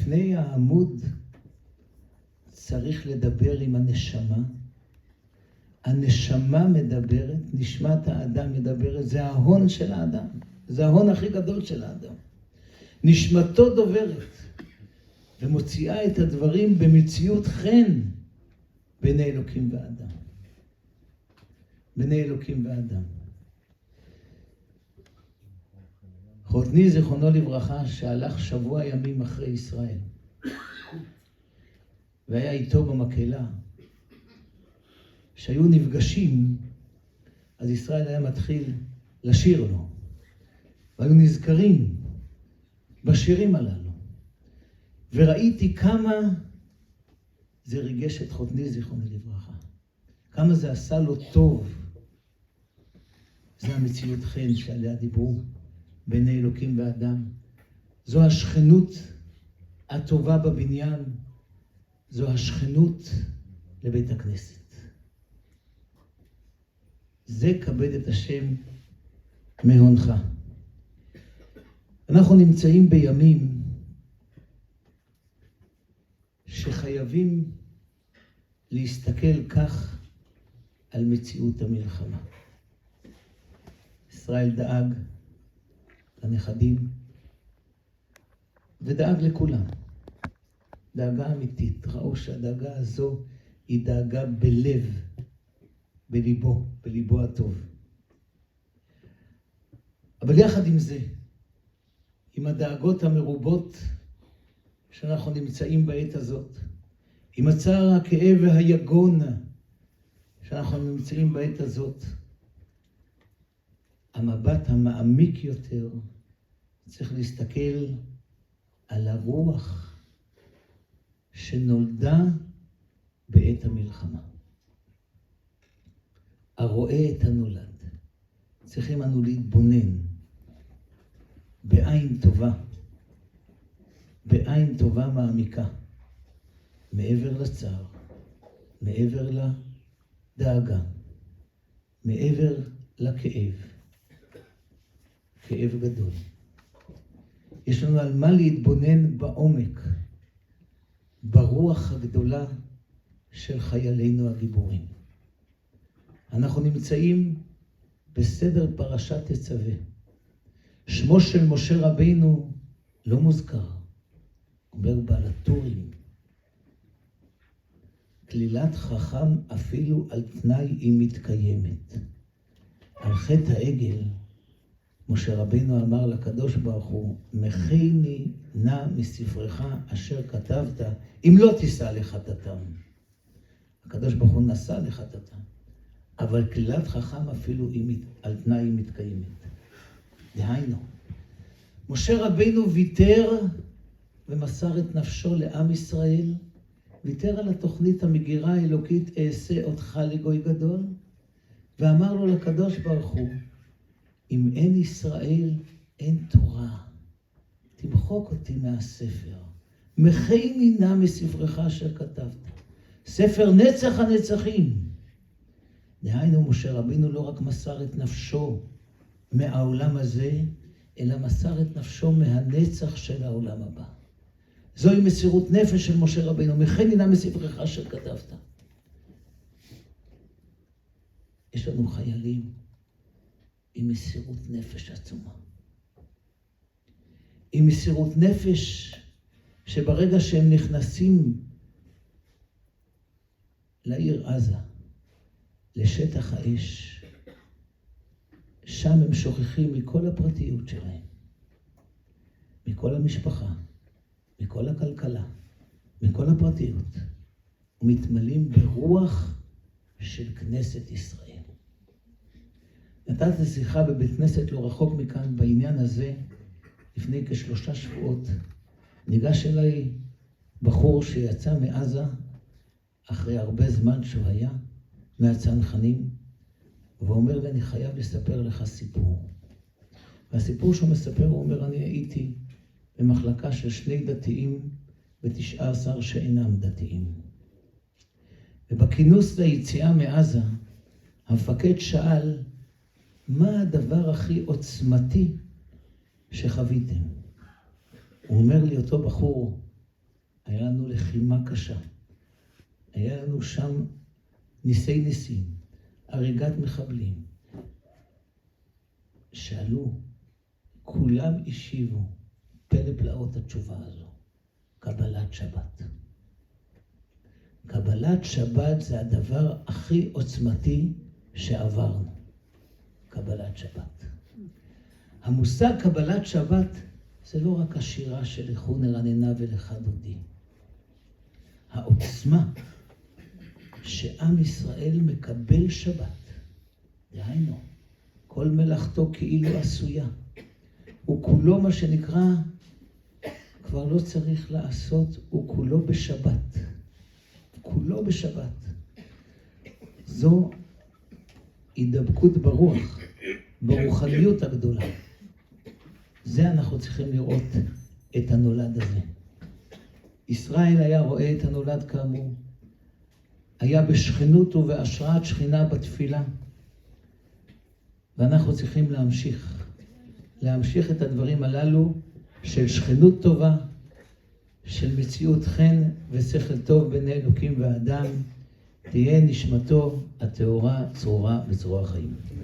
לפני העמוד צריך לדבר עם הנשמה. הנשמה מדברת, נשמת האדם מדברת, זה ההון של האדם. זה ההון הכי גדול של האדם. נשמתו דוברת ומוציאה את הדברים במציאות חן בין אלוקים ואדם. בין אלוקים ואדם. חותני זיכרונו לברכה שהלך שבוע ימים אחרי ישראל והיה איתו במקהלה, שהיו נפגשים, אז ישראל היה מתחיל לשיר לו, והיו נזכרים בשירים הללו, וראיתי כמה זה ריגש את חותני זיכרונו לברכה, כמה זה עשה לו טוב. זה המציאות חן שעליה דיברו בין אלוקים ואדם. זו השכנות הטובה בבניין, זו השכנות לבית הכנסת. זה כבד את השם מהונך. אנחנו נמצאים בימים שחייבים להסתכל כך על מציאות המלחמה. ישראל דאג לנכדים ודאג לכולם. דאגה אמיתית. ראו שהדאגה הזו היא דאגה בלב, בליבו הטוב. אבל יחד עם זה, עם הדאגות המרובות שאנחנו נמצאים בעת הזאת, עם הצער, הכאב והיגון שאנחנו נמצאים בעת הזאת, המבט המעמיק יותר צריך להסתכל על הרוח שנולדה בעת המלחמה. הרואה את הנולד. צריכים אנו להתבונן בעין טובה, בעין טובה מעמיקה, מעבר לצער, מעבר לדאגה, מעבר לכאב. כאב גדול. יש לנו על מה להתבונן בעומק, ברוח הגדולה של חיילינו הגיבורים. אנחנו נמצאים בסדר פרשת תצווה. שמו של משה רבינו לא מוזכר. אומר בעל הטורים, כלילת חכם אפילו על תנאי היא מתקיימת. על חטא העגל, משה רבינו אמר לקדוש ברוך הוא, מכיני נא מספרך אשר כתבת, אם לא תישא לחטאתם. הקדוש ברוך הוא נשא לחטאתם, אבל כלילת חכם אפילו על תנאי היא מתקיימת. דהיינו, משה רבינו ויתר ומסר את נפשו לעם ישראל, ויתר על התוכנית המגירה האלוקית, אעשה אותך לגוי גדול, ואמר לו לקדוש ברוך הוא, אם אין ישראל, אין תורה. תמחוק אותי מהספר. מכיני נא מספרך אשר כתבת. ספר נצח הנצחים. דהיינו, משה רבינו לא רק מסר את נפשו מהעולם הזה, אלא מסר את נפשו מהנצח של העולם הבא. זוהי מסירות נפש של משה רבינו. מכיני נא מספרך אשר כתבת. יש לנו חיילים עם מסירות נפש עצומה. עם מסירות נפש שברגע שהם נכנסים לעיר עזה, לשטח האש, שם הם שוכחים מכל הפרטיות שלהם, מכל המשפחה, מכל הכלכלה, מכל הפרטיות, ומתמלאים ברוח של כנסת ישראל. נתתי שיחה בבית כנסת לא רחוק מכאן בעניין הזה, לפני כ3 שבועות. ניגש אליי בחור שיצא מעזה, אחרי הרבה זמן שהוא היה, מהצנחנים, ואומר לי, אני חייב לספר לך סיפור. והסיפור שהוא מספר, הוא אומר, אני הייתי במחלקה של 2 דתיים ו19 שאינם דתיים. ובכינוס ליציאה מעזה, המפקד שאל, מה הדבר הכי עוצמתי שחוויתם? הוא אומר לי, אותו בחור היה לנו לחימה קשה. היה לנו שם ניסי ניסים, הריגת מחבלים. שאלו, כולם השיבו, פלא פלאות התשובה הזו, קבלת שבת. קבלת שבת זה הדבר הכי עוצמתי שעברנו. קבלת שבת. המושג קבלת שבת זה לא רק השירה של לכו נרננה ולך דודי. העוצמה שעם ישראל מקבל שבת, דהיינו, כל מלאכתו כאילו עשויה. הוא כולו מה שנקרא, כבר לא צריך לעשות, הוא כולו בשבת. כולו בשבת. זו הידבקות ברוח, ברוחניות הגדולה. זה אנחנו צריכים לראות את הנולד הזה. ישראל היה רואה את הנולד כאמור. היה בשכנות ובהשראת שכינה בתפילה. ואנחנו צריכים להמשיך את הדברים הללו של שכנות טובה, של מציאות חן ושכל טוב בין אלוקים ואדם, תהיה נשמתו הטהורה צרורה בצרור החיים.